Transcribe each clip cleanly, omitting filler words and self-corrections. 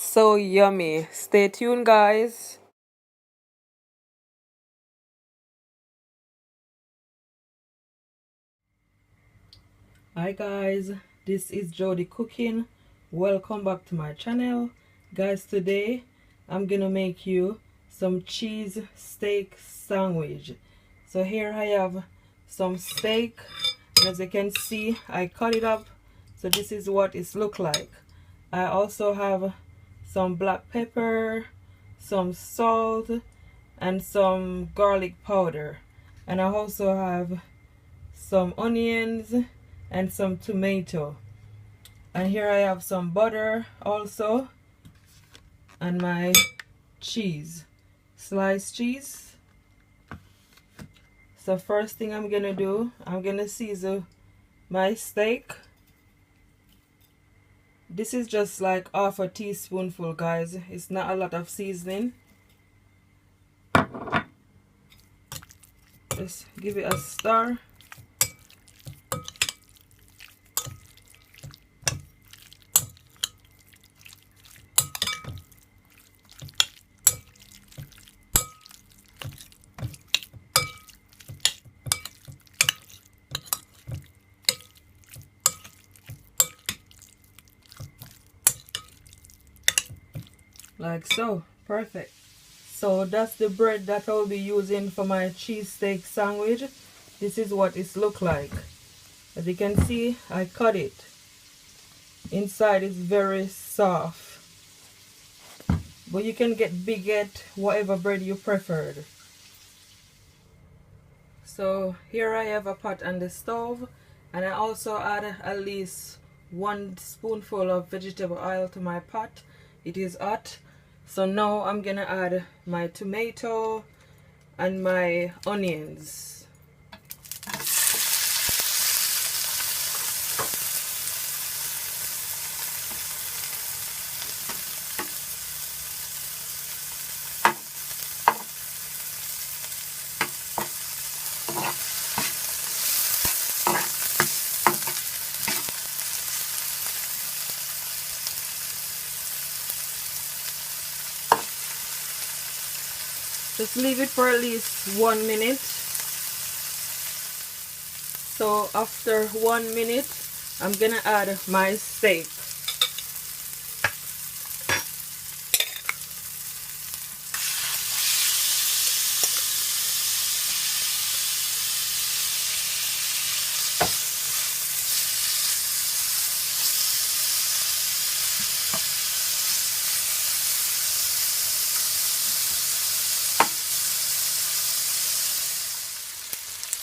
So yummy. Stay tuned, guys. Hi guys, this is Jody cooking. Welcome back to my channel. Guys, today I'm gonna make you some cheese steak sandwich. So here I have some steak. As you can see, I cut it up. So this is what it looks like. I also have some black pepper, some salt, and some garlic powder. And I also have some onions and some tomato. And here I have some butter also, and my cheese, sliced cheese. So first thing I'm gonna do, I'm gonna season my steak. This is just like half a teaspoonful, guys. It's not a lot of seasoning. Just give it a stir. Like so. Perfect. So that's the bread that I'll be using for my cheesesteak sandwich. This is what it looks like. As you can see, I cut it. Inside is very soft. But you can get baguette, whatever bread you preferred. So here I have a pot on the stove, and I also add at least 1 spoonful of vegetable oil to my pot. It is hot. So now I'm gonna add my tomato and my onions. Just leave it for at least 1 minute. So after 1 minute, I'm gonna add my steak.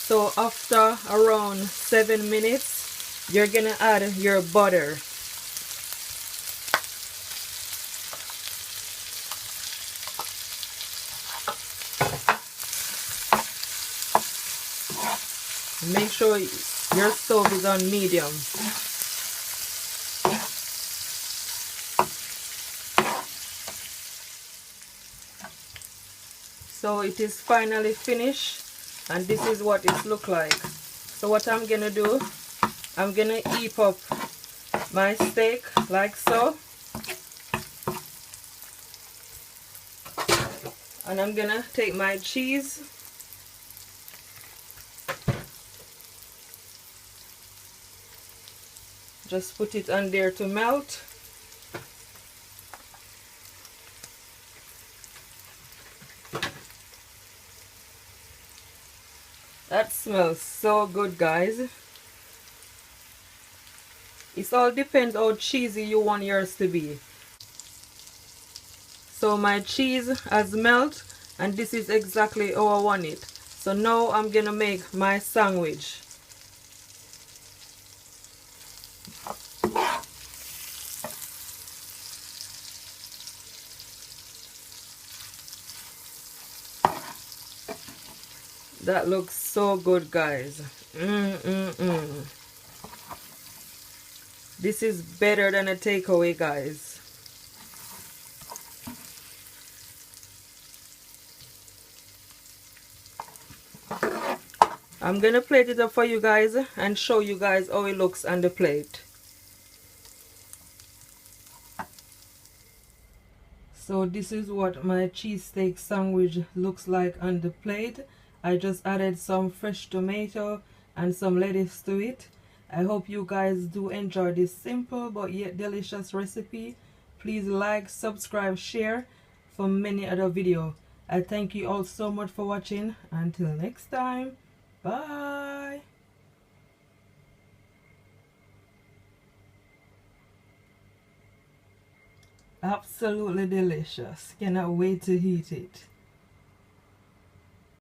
So after around 7 minutes, you're gonna add your butter. Make sure your stove is on medium. So it is finally finished, and this is what it looks like. So what I'm gonna do, I'm gonna heap up my steak like so, and I'm gonna take my cheese, just put it on there to melt. That smells so good, guys. It all depends how cheesy you want yours to be. So my cheese has melted, and this is exactly how I want it. So now I'm gonna make my sandwich. That looks so good, guys. This is better than a takeaway, guys. I'm gonna plate it up for you guys and show you guys how it looks on the plate. So this is what my cheesesteak sandwich looks like on the plate. I just added some fresh tomato and some lettuce to it. I hope you guys do enjoy this simple but yet delicious recipe. Please like, subscribe, share for many other videos. I thank you all so much for watching. Until next time, bye. Absolutely delicious. Cannot wait to eat it.